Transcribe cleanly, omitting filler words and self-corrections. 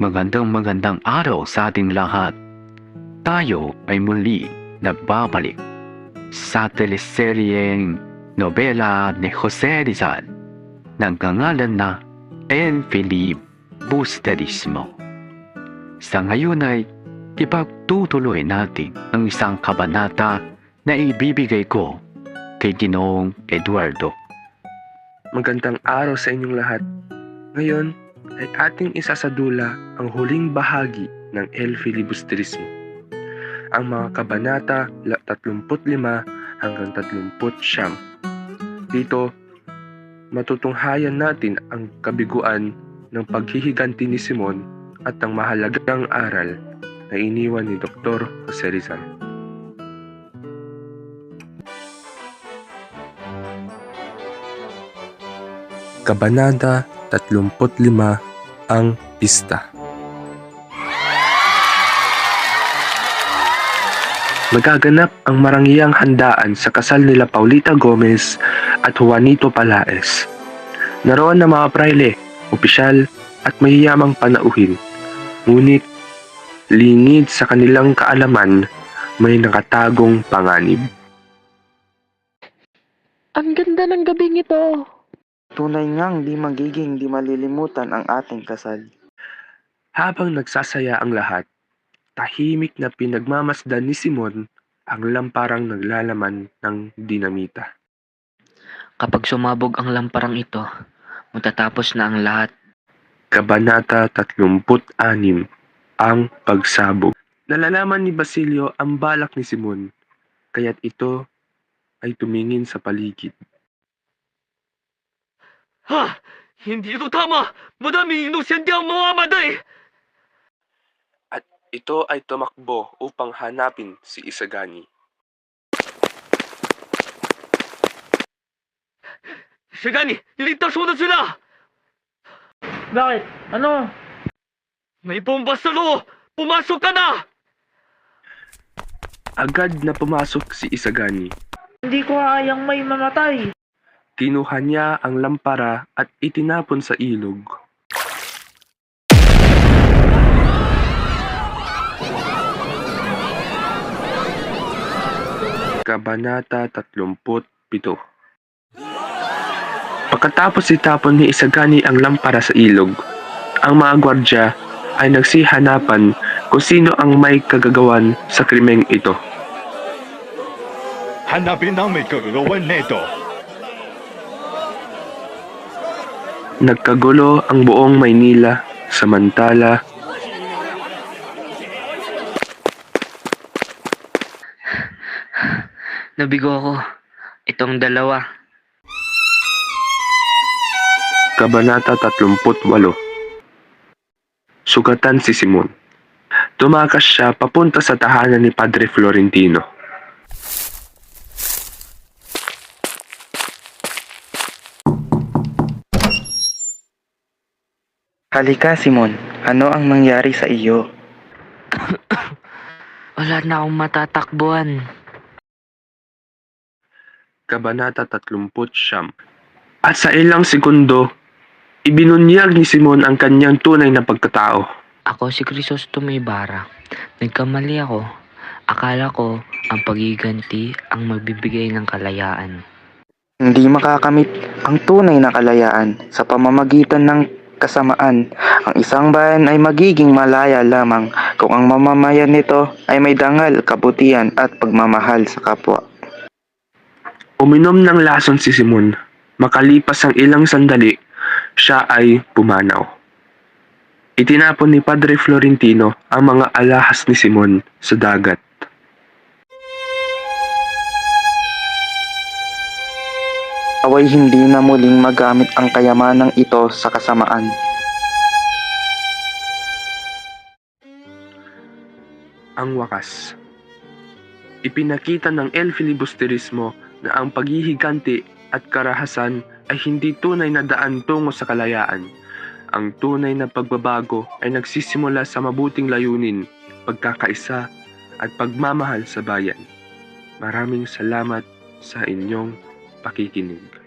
Magandang araw sa ating lahat. Tayo ay muli nagbabalik sa teleseryeng nobela ni Jose Rizal ng kangalan na El Filibusterismo. Sa ngayon ay ipagtutuloy natin ang isang kabanata na ibibigay ko kay Ginoong Eduardo. Magandang araw sa inyong lahat. Ngayon ay ating isasadula ang huling bahagi ng El Filibusterismo. Ang mga kabanata 35 hanggang 39. Dito, matutunghayan natin ang kabiguan ng paghihiganti ni Simon at ang mahalagang aral na iniwan ni Dr. Jose Rizal. Kabanata 35, ang pista. Magaganap ang marangiyang handaan sa kasal nila Paulita Gomez at Juanito Palaez. Naroon na mga praile, opisyal at mayayamang panauhin. Ngunit, lingid sa kanilang kaalaman, may nakatagong panganib. Ang ganda ng gabing ito. Tunay ngang di magiging di malilimutan ang ating kasal. Habang nagsasaya ang lahat, tahimik na pinagmamasdan ni Simon ang lamparang naglalaman ng dinamita. Kapag sumabog ang lamparang ito, matatapos na ang lahat. Kabanata 36, ang pagsabog. Nalalaman ni Basilio ang balak ni Simon, kaya't ito ay tumingin sa paligid. Ha! Hindi ito tama! Madaming inosente ang mamamatay! At ito ay tumakbo upang hanapin si Isagani. Isagani! Niligtas mo na sila! Bakit? Ano? May bomba sa loob! Pumasok ka na! Agad na pumasok si Isagani. Hindi ko hayang may mamatay. Kinuha niya ang lampara at itinapon sa ilog. Kabanata 37. Pagkatapos itapon ni Isagani ang lampara sa ilog, ang mga gwardya ay nagsihanapan kung sino ang may kagagawan sa krimeng ito. Hanapin ang may kagagawan nito. Nagkagulo ang buong Maynila, samantala Nabigo ako. Itong dalawa. Kabanata 38. Sugatan si Simon. Tumakas siya papunta sa tahanan ni Padre Florentino. Halika Simon, ano ang nangyari sa iyo? Wala na akong matatakbuhan. Kabanata 39. At sa ilang segundo, ibinunyag ni Simon ang kanyang tunay na pagkatao. Ako si Crisostome Ibarra. Nagkamali ako. Akala ko ang pagiganti ang magbibigay ng kalayaan. Hindi makakamit ang tunay na kalayaan sa pamamagitan ng kasamaan. Ang isang bayan ay magiging malaya lamang kung ang mamamayan nito ay may dangal, kabutihan at pagmamahal sa kapwa. Uminom ng lason si Simon. Makalipas ang ilang sandali, siya ay pumanaw. Itinapon ni Padre Florentino ang mga alahas ni Simon sa dagat. Away hindi na muling magamit ang kayamanang ito sa kasamaan. Ang wakas. Ipinakita ng El Filibusterismo na ang paghihiganti at karahasan ay hindi tunay na daan tungo sa kalayaan. Ang tunay na pagbabago ay nagsisimula sa mabuting layunin, pagkakaisa at pagmamahal sa bayan. Maraming salamat sa inyong pakikinig.